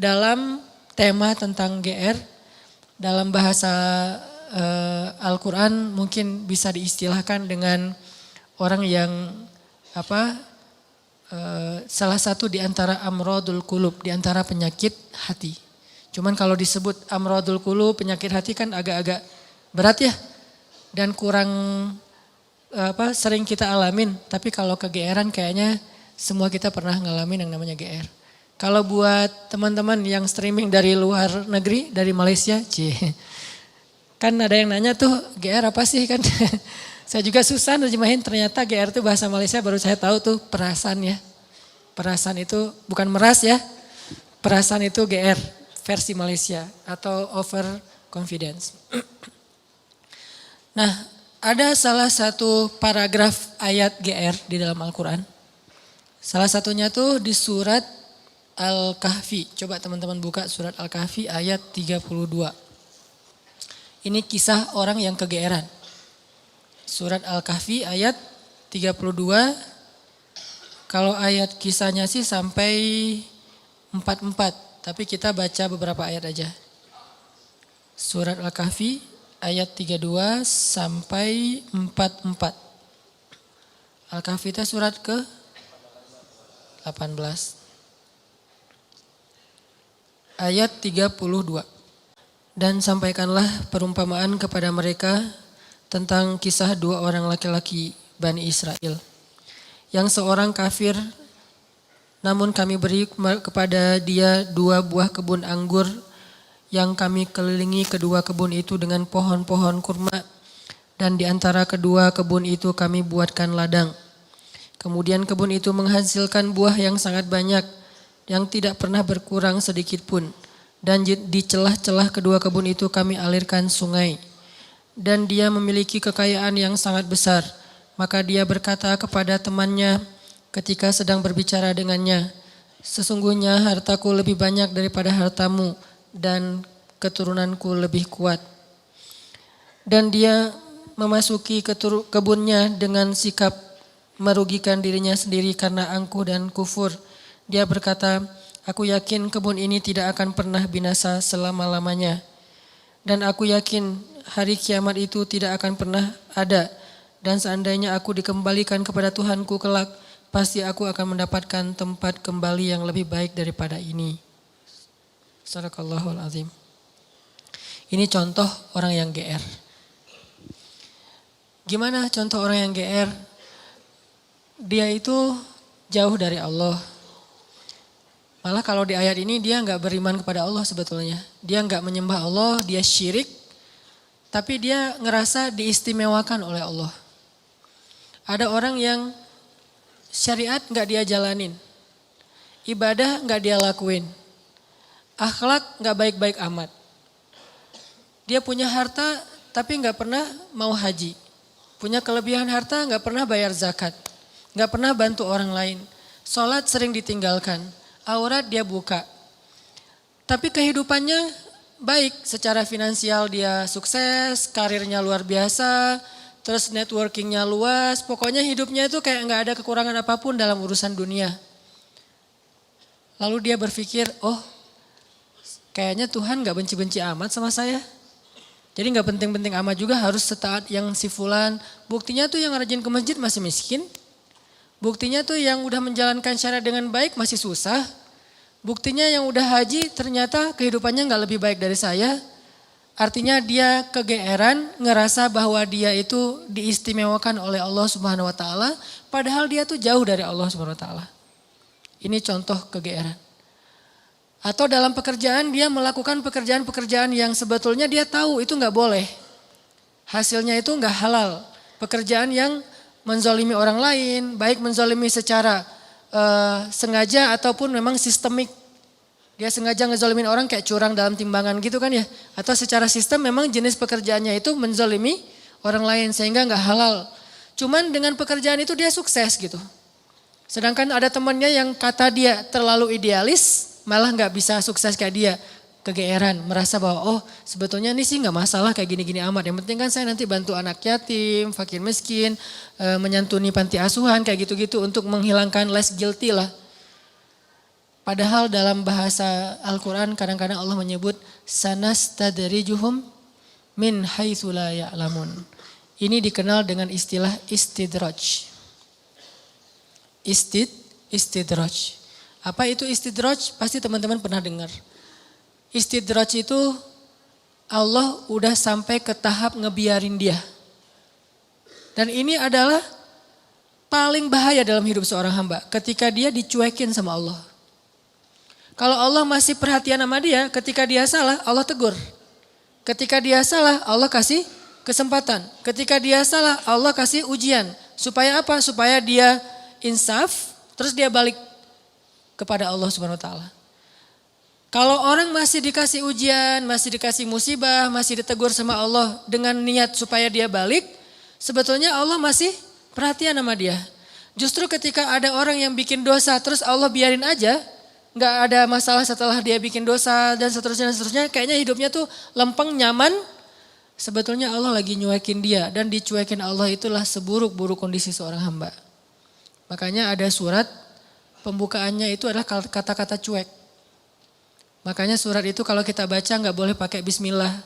dalam tema tentang GR, dalam bahasa Al-Quran mungkin bisa diistilahkan dengan orang yang salah satu di antara amrodul qulub, di antara penyakit hati. Cuman kalau disebut amrodul qulub, penyakit hati kan agak-agak berat ya. Dan kurang sering kita alamin. Tapi kalau kegeeran kayaknya semua kita pernah ngalamin yang namanya GR. Kalau buat teman-teman yang streaming dari luar negeri, dari Malaysia, kan ada yang nanya tuh GR apa sih kan. Saya juga susah nerjemahin, ternyata GR itu bahasa Malaysia baru saya tahu tuh perasaan ya. Perasaan itu bukan meras ya, perasaan itu GR versi Malaysia atau over confidence. Nah, ada salah satu paragraf ayat GR di dalam Al-Quran. Salah satunya tuh di surat Al-Kahfi. Coba teman-teman buka surat Al-Kahfi ayat 32. Ini kisah orang yang kegeeran. Surat Al-Kahfi ayat 32. Kalau ayat kisahnya sih sampai 44. Tapi kita baca beberapa ayat aja. Surat Al-Kahfi ayat 32 sampai 44. Al-Kahfi itu surat ke 18. Ayat 32. Dan sampaikanlah perumpamaan kepada mereka tentang kisah dua orang laki-laki Bani Israel. Yang seorang kafir, namun kami beri kepada dia 2 buah kebun anggur yang kami kelilingi kedua kebun itu dengan pohon-pohon kurma. Dan di antara kedua kebun itu kami buatkan ladang. Kemudian kebun itu menghasilkan buah yang sangat banyak, yang tidak pernah berkurang sedikit pun. Dan di celah-celah kedua kebun itu kami alirkan sungai. Dan dia memiliki kekayaan yang sangat besar. Maka dia berkata kepada temannya ketika sedang berbicara dengannya, sesungguhnya hartaku lebih banyak daripada hartamu dan keturunanku lebih kuat. Dan dia memasuki kebunnya dengan sikap merugikan dirinya sendiri karena angkuh dan kufur. Dia berkata, aku yakin kebun ini tidak akan pernah binasa selama-lamanya. Dan aku yakin hari kiamat itu tidak akan pernah ada. Dan seandainya aku dikembalikan kepada Tuhanku kelak, pasti aku akan mendapatkan tempat kembali yang lebih baik daripada ini. Sadaqallahul azim. Ini contoh orang yang GR. Gimana contoh orang yang GR? Dia itu jauh dari Allah. Malah kalau di ayat ini dia nggak beriman kepada Allah sebetulnya. Dia nggak menyembah Allah, dia syirik. Tapi dia ngerasa diistimewakan oleh Allah. Ada orang yang syariat nggak dia jalanin. Ibadah nggak dia lakuin. Akhlak nggak baik-baik amat. Dia punya harta tapi nggak pernah mau haji. Punya kelebihan harta nggak pernah bayar zakat. Nggak pernah bantu orang lain. Sholat sering ditinggalkan. Aurat dia buka. Tapi kehidupannya baik. Secara finansial dia sukses, karirnya luar biasa, terus networkingnya luas. Pokoknya hidupnya itu kayak nggak ada kekurangan apapun dalam urusan dunia. Lalu dia berpikir, oh kayaknya Tuhan nggak benci-benci amat sama saya. Jadi nggak penting-penting amat juga harus setaat yang si fulan. Buktinya tuh yang rajin ke masjid masih miskin. Buktinya tuh yang udah menjalankan syariat dengan baik masih susah. Buktinya yang udah haji ternyata kehidupannya nggak lebih baik dari saya. Artinya dia kegeeran, ngerasa bahwa dia itu diistimewakan oleh Allah Subhanahu wa taala, padahal dia tuh jauh dari Allah Subhanahu wa taala. Ini contoh kegeeran. Atau dalam pekerjaan dia melakukan pekerjaan-pekerjaan yang sebetulnya dia tahu itu nggak boleh. Hasilnya itu nggak halal. Pekerjaan yang menzolimi orang lain, baik menzolimi secara sengaja ataupun memang sistemik. Dia sengaja ngezolimin orang kayak curang dalam timbangan gitu kan ya. Atau secara sistem memang jenis pekerjaannya itu menzolimi orang lain sehingga nggak halal. Cuman dengan pekerjaan itu dia sukses gitu. Sedangkan ada temannya yang kata dia terlalu idealis, malah nggak bisa sukses kayak dia. Kegeeran, merasa bahwa oh sebetulnya ini sih nggak masalah kayak gini-gini amat. Yang penting kan saya nanti bantu anak yatim, fakir miskin, menyantuni panti asuhan kayak gitu-gitu untuk menghilangkan less guilty lah. Padahal dalam bahasa Al-Quran kadang-kadang Allah menyebut sanastadrijuhum min haitsu la ya'lamun. Ini dikenal dengan istilah istidraj. Istidraj. Apa itu istidraj? Pasti teman-teman pernah dengar. Istidraj itu Allah udah sampai ke tahap ngebiarin dia. Dan ini adalah paling bahaya dalam hidup seorang hamba. Ketika dia dicuekin sama Allah. Kalau Allah masih perhatian sama dia, ketika dia salah Allah tegur. Ketika dia salah Allah kasih kesempatan. Ketika dia salah Allah kasih ujian. Supaya apa? Supaya dia insaf, terus dia balik kepada Allah Subhanahu wa taala. Kalau orang masih dikasih ujian, masih dikasih musibah, masih ditegur sama Allah dengan niat supaya dia balik, sebetulnya Allah masih perhatian sama dia. Justru ketika ada orang yang bikin dosa terus Allah biarin aja, nggak ada masalah setelah dia bikin dosa dan seterusnya, kayaknya hidupnya tuh lempeng, nyaman. Sebetulnya Allah lagi nyuekin dia dan dicuekin Allah itulah seburuk-buruk kondisi seorang hamba. Makanya ada surat pembukaannya itu adalah kata-kata cuek. Makanya surat itu kalau kita baca nggak boleh pakai bismillah.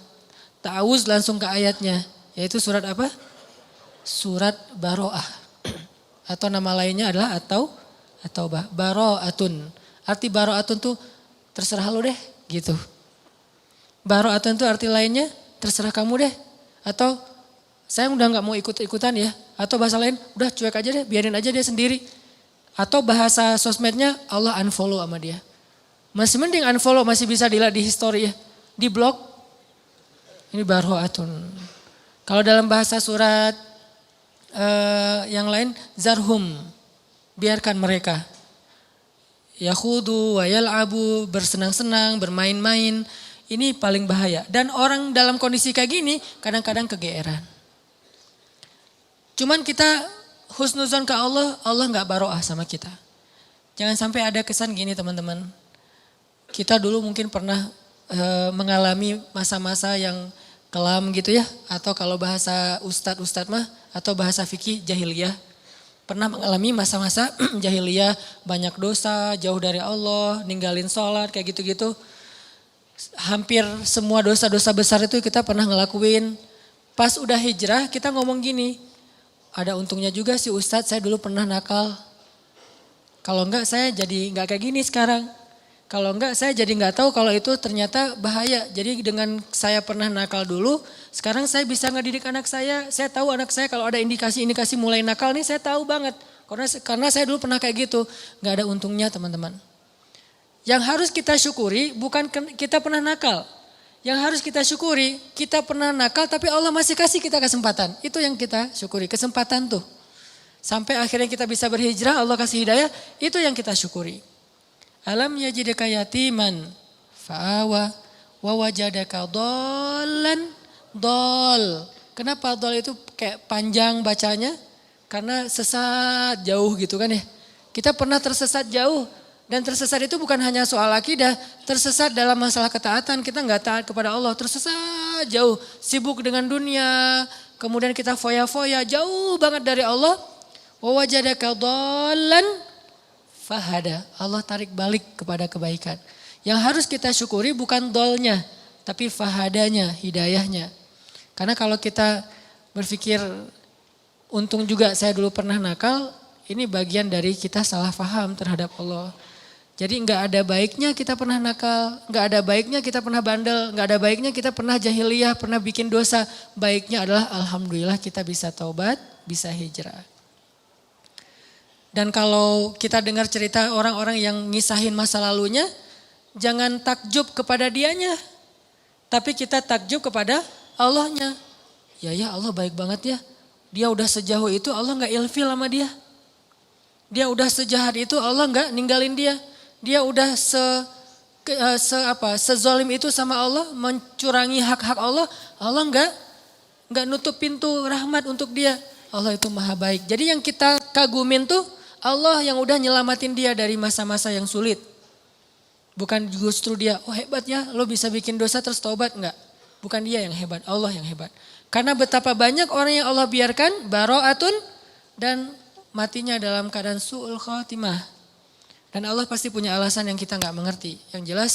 Ta'awuz langsung ke ayatnya. Yaitu surat apa? Surat Baro'ah. Atau nama lainnya adalah At-Taubah. Baro'atun. Arti Baro'atun tuh terserah lu deh gitu. Baro'atun tuh arti lainnya terserah kamu deh. Atau saya udah nggak mau ikut-ikutan ya. Atau bahasa lain udah cuek aja deh, biarin aja dia sendiri. Atau bahasa sosmednya Allah unfollow sama dia. Masih mending unfollow, masih bisa dilihat di history ya. Di blog, ini baro'atun. Kalau dalam bahasa surat yang lain, zarhum, biarkan mereka. Yakhudu wa yal'abu, bersenang-senang, bermain-main. Ini paling bahaya. Dan orang dalam kondisi kayak gini kadang-kadang kegeeran. Cuman kita husnuzon ke Allah, Allah gak baro'ah sama kita. Jangan sampai ada kesan gini teman-teman. Kita dulu mungkin pernah mengalami masa-masa yang kelam gitu ya. Atau kalau bahasa ustadz mah, atau bahasa fikih jahiliyah. Pernah mengalami masa-masa jahiliyah, banyak dosa, jauh dari Allah, ninggalin sholat kayak gitu-gitu. Hampir semua dosa-dosa besar itu kita pernah ngelakuin. Pas udah hijrah kita ngomong gini, ada untungnya juga sih ustadz, saya dulu pernah nakal. Kalau enggak saya jadi enggak kayak gini sekarang. Kalau enggak saya jadi enggak tahu kalau itu ternyata bahaya. Jadi dengan saya pernah nakal dulu, sekarang saya bisa ngedidik anak saya. Saya tahu anak saya kalau ada indikasi-indikasi mulai nakal nih saya tahu banget. Karena saya dulu pernah kayak gitu. Enggak ada untungnya teman-teman. Yang harus kita syukuri bukan kita pernah nakal. Yang harus kita syukuri kita pernah nakal tapi Allah masih kasih kita kesempatan. Itu yang kita syukuri, kesempatan tuh. Sampai akhirnya kita bisa berhijrah, Allah kasih hidayah, itu yang kita syukuri. Alam yajidaka yatiman fa'awa wa wajadaka dhallan dhal. Kenapa dhal itu kayak panjang bacanya? Karena sesat jauh gitu kan ya. Kita pernah tersesat jauh dan tersesat itu bukan hanya soal akidah, tersesat dalam masalah ketaatan, kita enggak taat kepada Allah, tersesat jauh, sibuk dengan dunia, kemudian kita foya-foya jauh banget dari Allah. Wa wajadaka dhallan fahada, Allah tarik balik kepada kebaikan. Yang harus kita syukuri bukan dolnya, tapi fahadanya, hidayahnya. Karena kalau kita berpikir untung juga saya dulu pernah nakal, ini bagian dari kita salah faham terhadap Allah. Jadi enggak ada baiknya kita pernah nakal, enggak ada baiknya kita pernah bandel, enggak ada baiknya kita pernah jahiliyah, pernah bikin dosa. Baiknya adalah alhamdulillah kita bisa taubat, bisa hijrah. Dan kalau kita dengar cerita orang-orang yang ngisahin masa lalunya, jangan takjub kepada dianya. Tapi kita takjub kepada Allahnya. Ya Allah baik banget ya. Dia udah sejauh itu Allah gak ilfil sama dia. Dia udah sejahat itu Allah gak ninggalin dia. Dia udah sezolim itu sama Allah, mencurangi hak-hak Allah. Allah gak nutup pintu rahmat untuk dia. Allah itu maha baik. Jadi yang kita kagumin tuh Allah yang udah nyelamatin dia dari masa-masa yang sulit. Bukan justru dia, oh hebat ya lo bisa bikin dosa terus taubat. Enggak, bukan dia yang hebat, Allah yang hebat. Karena betapa banyak orang yang Allah biarkan baro'atun dan matinya dalam keadaan su'ul khatimah. Dan Allah pasti punya alasan yang kita nggak mengerti. Yang jelas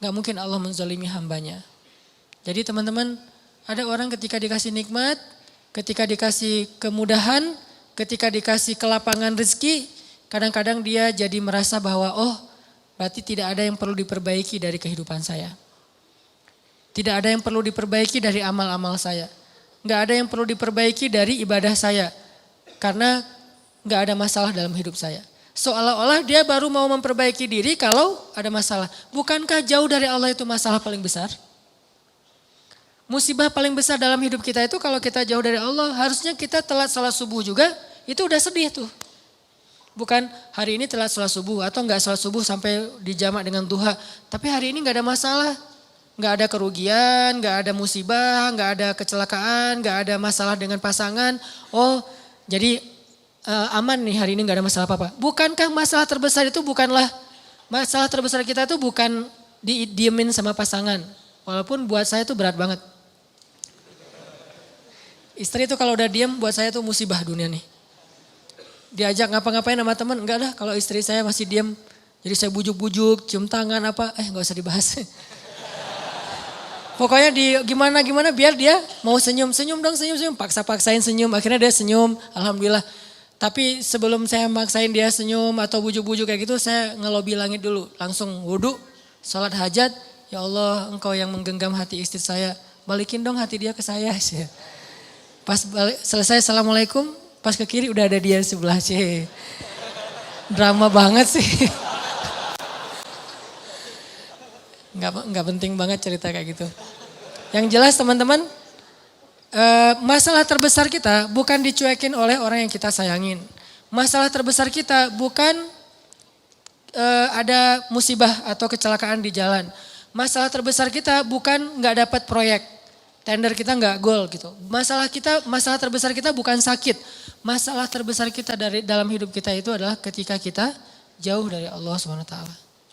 nggak mungkin Allah menzalimi hambanya. Jadi teman-teman, ada orang ketika dikasih nikmat, ketika dikasih kemudahan, ketika dikasih kelapangan rezeki, kadang-kadang dia jadi merasa bahwa berarti tidak ada yang perlu diperbaiki dari kehidupan saya. Tidak ada yang perlu diperbaiki dari amal-amal saya. Nggak ada yang perlu diperbaiki dari ibadah saya. Karena nggak ada masalah dalam hidup saya. Seolah-olah dia baru mau memperbaiki diri kalau ada masalah. Bukankah jauh dari Allah itu masalah paling besar? Musibah paling besar dalam hidup kita itu kalau kita jauh dari Allah, harusnya kita telat salat subuh juga, itu udah sedih tuh. Bukan hari ini telat salat subuh atau enggak salat subuh sampai dijamak dengan duha. Tapi hari ini enggak ada masalah. Enggak ada kerugian, enggak ada musibah, enggak ada kecelakaan, enggak ada masalah dengan pasangan. Jadi aman nih hari ini enggak ada masalah apa-apa. Bukankah masalah terbesar itu masalah terbesar kita itu bukan didiemin sama pasangan. Walaupun buat saya itu berat banget. Istri itu kalau udah diem buat saya itu musibah dunia nih. Diajak ngapa-ngapain sama teman, enggak dah kalau istri saya masih diem. Jadi saya bujuk-bujuk, cium tangan apa, enggak usah dibahas. Pokoknya gimana biar dia mau senyum dong, senyum, paksa-paksain senyum. Akhirnya dia senyum, alhamdulillah. Tapi sebelum saya maksain dia senyum atau bujuk-bujuk kayak gitu, saya ngelobi langit dulu. Langsung wudhu, sholat hajat. Ya Allah, engkau yang menggenggam hati istri saya, balikin dong hati dia ke saya. Pas selesai assalamualaikum, pas ke kiri udah ada dia di sebelah. Drama banget sih. Nggak penting banget cerita kayak gitu. Yang jelas teman-teman, masalah terbesar kita bukan dicuekin oleh orang yang kita sayangin. Masalah terbesar kita bukan ada musibah atau kecelakaan di jalan. Masalah terbesar kita bukan nggak dapat proyek. Tender kita nggak goal gitu. Masalah terbesar kita bukan sakit. Masalah terbesar kita dalam hidup kita itu adalah ketika kita jauh dari Allah SWT.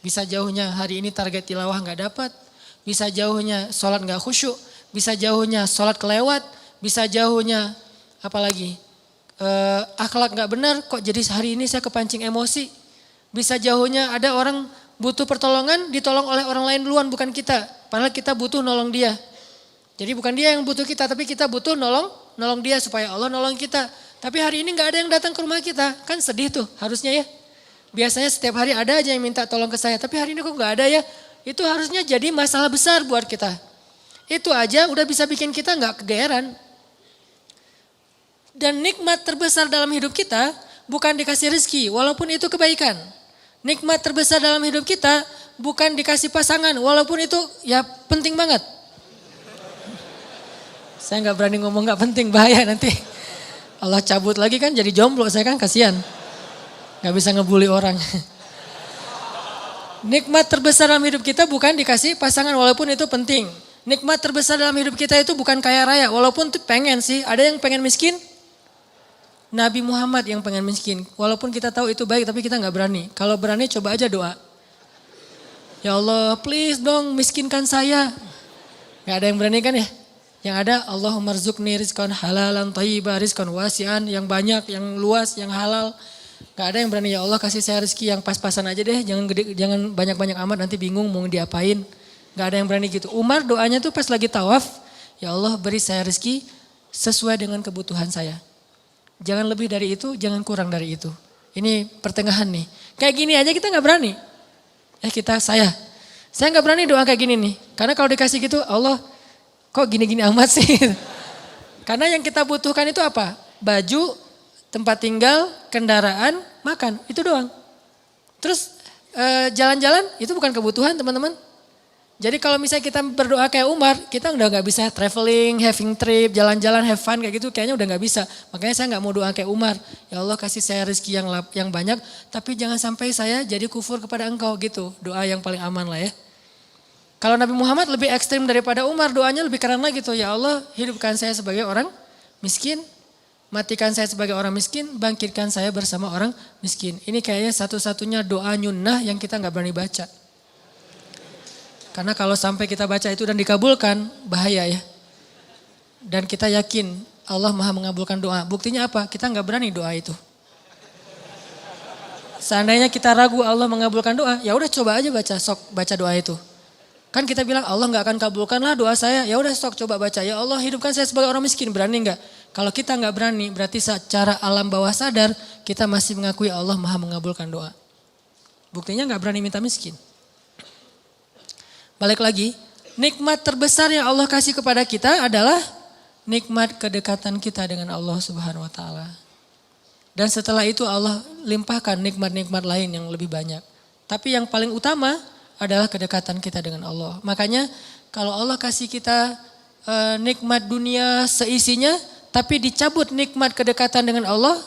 Bisa jauhnya hari ini target tilawah nggak dapat. Bisa jauhnya sholat nggak khusyuk. Bisa jauhnya sholat kelewat. Bisa jauhnya apalagi akhlak nggak benar. Kok jadi hari ini saya kepancing emosi. Bisa jauhnya ada orang butuh pertolongan ditolong oleh orang lain duluan bukan kita. Padahal kita butuh nolong dia. Jadi bukan dia yang butuh kita, tapi kita butuh nolong dia supaya Allah nolong kita. Tapi hari ini gak ada yang datang ke rumah kita, kan sedih tuh harusnya ya. Biasanya setiap hari ada aja yang minta tolong ke saya, tapi hari ini kok gak ada ya. Itu harusnya jadi masalah besar buat kita. Itu aja udah bisa bikin kita gak kegeeran. Dan nikmat terbesar dalam hidup kita bukan dikasih rezeki, walaupun itu kebaikan. Nikmat terbesar dalam hidup kita bukan dikasih pasangan, walaupun itu ya penting banget. Saya nggak berani ngomong nggak penting, bahaya nanti. Allah cabut lagi kan jadi jomblo, saya kan kasihan. Nggak bisa ngebully orang. Nikmat terbesar dalam hidup kita bukan dikasih pasangan walaupun itu penting. Nikmat terbesar dalam hidup kita itu bukan kaya raya, walaupun tuh pengen sih. Ada yang pengen miskin? Nabi Muhammad yang pengen miskin. Walaupun kita tahu itu baik tapi kita nggak berani. Kalau berani coba aja doa. Ya Allah please dong miskinkan saya. Nggak ada yang berani kan ya? Yang ada Allahumma rzuqni rizqan halalan thayyiban rizqan wasi'an, yang banyak, yang luas, yang halal. Gak ada yang berani, ya Allah kasih saya rezeki yang pas-pasan aja deh, jangan banyak-banyak amat nanti bingung mau diapain. Gak ada yang berani gitu. Umar doanya tuh pas lagi tawaf, ya Allah beri saya rezeki sesuai dengan kebutuhan saya. Jangan lebih dari itu, jangan kurang dari itu. Ini pertengahan nih. Kayak gini aja kita gak berani. Saya gak berani doa kayak gini nih. Karena kalau dikasih gitu, Allah kok gini-gini amat sih? Karena yang kita butuhkan itu apa? Baju, tempat tinggal, kendaraan, makan. Itu doang. Terus jalan-jalan itu bukan kebutuhan teman-teman. Jadi kalau misalnya kita berdoa kayak Umar, kita udah gak bisa traveling, having trip, jalan-jalan, have fun kayak gitu. Kayaknya udah gak bisa. Makanya saya gak mau doa kayak Umar. Ya Allah kasih saya rezeki yang banyak, tapi jangan sampai saya jadi kufur kepada engkau gitu. Doa yang paling aman lah ya. Kalau Nabi Muhammad lebih ekstrim daripada Umar, doanya lebih keren lagi tuh. Ya Allah hidupkan saya sebagai orang miskin, matikan saya sebagai orang miskin, bangkitkan saya bersama orang miskin. Ini kayaknya satu-satunya doa nyunnah yang kita gak berani baca. Karena kalau sampai kita baca itu dan dikabulkan, bahaya ya. Dan kita yakin Allah maha mengabulkan doa. Buktinya apa? Kita gak berani doa itu. Seandainya kita ragu Allah mengabulkan doa, ya udah coba aja baca doa itu. Kan kita bilang Allah nggak akan kabulkan lah doa saya. Ya udah coba baca. Ya Allah hidupkan saya sebagai orang miskin, berani nggak? Kalau kita nggak berani, berarti secara alam bawah sadar kita masih mengakui Allah maha mengabulkan doa. Buktinya nggak berani minta miskin. Balik lagi, nikmat terbesar yang Allah kasih kepada kita adalah nikmat kedekatan kita dengan Allah Subhanahu wa taala. Dan setelah itu Allah limpahkan nikmat-nikmat lain yang lebih banyak. Tapi yang paling utama adalah kedekatan kita dengan Allah. Makanya kalau Allah kasih kita nikmat dunia seisinya, tapi dicabut nikmat kedekatan dengan Allah,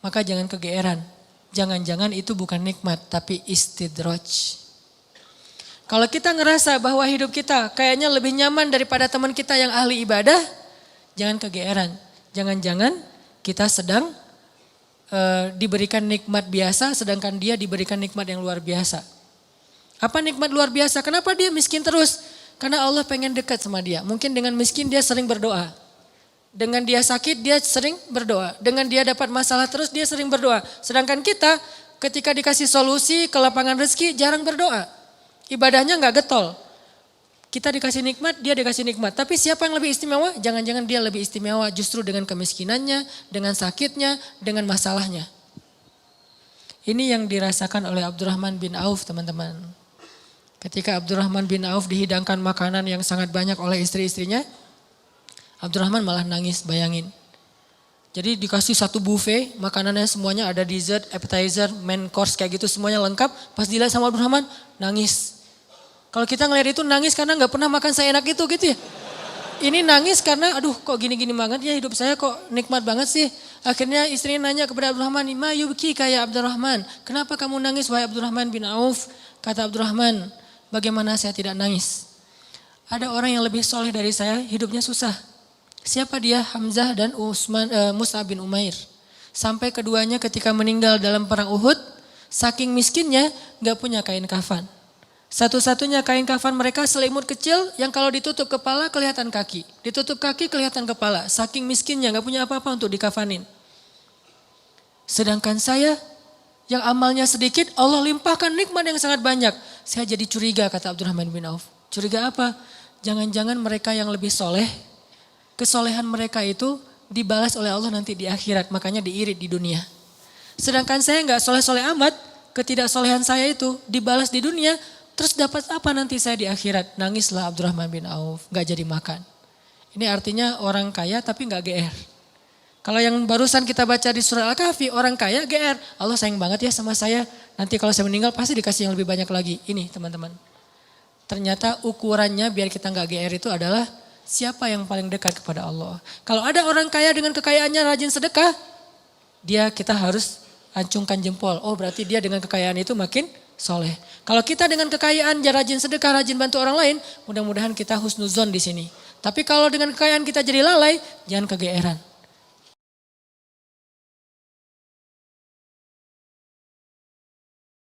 maka jangan kegeeran. Jangan-jangan itu bukan nikmat, tapi istidraj. Kalau kita ngerasa bahwa hidup kita kayaknya lebih nyaman daripada teman kita yang ahli ibadah, jangan kegeeran. Jangan-jangan kita sedang diberikan nikmat biasa, sedangkan dia diberikan nikmat yang luar biasa. Apa nikmat luar biasa? Kenapa dia miskin terus? Karena Allah pengen dekat sama dia. Mungkin dengan miskin dia sering berdoa. Dengan dia sakit dia sering berdoa. Dengan dia dapat masalah terus dia sering berdoa. Sedangkan kita ketika dikasih solusi ke lapangan rezeki jarang berdoa. Ibadahnya gak getol. Kita dikasih nikmat, dia dikasih nikmat. Tapi siapa yang lebih istimewa? Jangan-jangan dia lebih istimewa justru dengan kemiskinannya, dengan sakitnya, dengan masalahnya. Ini yang dirasakan oleh Abdurrahman bin Auf, teman-teman. Ketika Abdurrahman bin Auf dihidangkan makanan yang sangat banyak oleh istri-istrinya, Abdurrahman malah nangis, bayangin. Jadi dikasih satu buffet, makanannya semuanya ada dessert, appetizer, main course kayak gitu semuanya lengkap. Pas dilihat sama Abdurrahman, nangis. Kalau kita ngeliat itu nangis karena gak pernah makan seenak itu gitu ya. Ini nangis karena aduh kok gini-gini banget ya hidup saya kok nikmat banget sih. Akhirnya istrinya nanya kepada Abdurrahman, "Ma yubki kayak Abdurrahman. Kenapa kamu nangis wahai Abdurrahman bin Auf?" Kata Abdurrahman, "Bagaimana saya tidak nangis? Ada orang yang lebih soleh dari saya, hidupnya susah. Siapa dia? Hamzah dan Mus'ab bin Umair. Sampai keduanya ketika meninggal dalam perang Uhud, saking miskinnya gak punya kain kafan. Satu-satunya kain kafan mereka selimut kecil yang kalau ditutup kepala kelihatan kaki. Ditutup kaki kelihatan kepala. Saking miskinnya gak punya apa-apa untuk dikafanin. Sedangkan saya yang amalnya sedikit Allah limpahkan nikmat yang sangat banyak. Saya jadi curiga," kata Abdurrahman bin Auf. Curiga apa? Jangan-jangan mereka yang lebih soleh, kesolehan mereka itu dibalas oleh Allah nanti di akhirat. Makanya diirit di dunia. Sedangkan saya gak soleh-soleh amat, ketidaksolehan saya itu dibalas di dunia. Terus dapat apa nanti saya di akhirat? Nangislah Abdurrahman bin Auf, gak jadi makan. Ini artinya orang kaya tapi gak GR. Kalau yang barusan kita baca di surah Al-Kahfi, orang kaya GR. Allah sayang banget ya sama saya. Nanti kalau saya meninggal pasti dikasih yang lebih banyak lagi. Ini teman-teman. Ternyata ukurannya biar kita gak GR itu adalah siapa yang paling dekat kepada Allah. Kalau ada orang kaya dengan kekayaannya rajin sedekah, kita harus acungkan jempol. Oh berarti dia dengan kekayaan itu makin soleh. Kalau kita dengan kekayaan rajin sedekah, rajin bantu orang lain, mudah-mudahan kita husnuzon di sini. Tapi kalau dengan kekayaan kita jadi lalai, jangan kegeeran.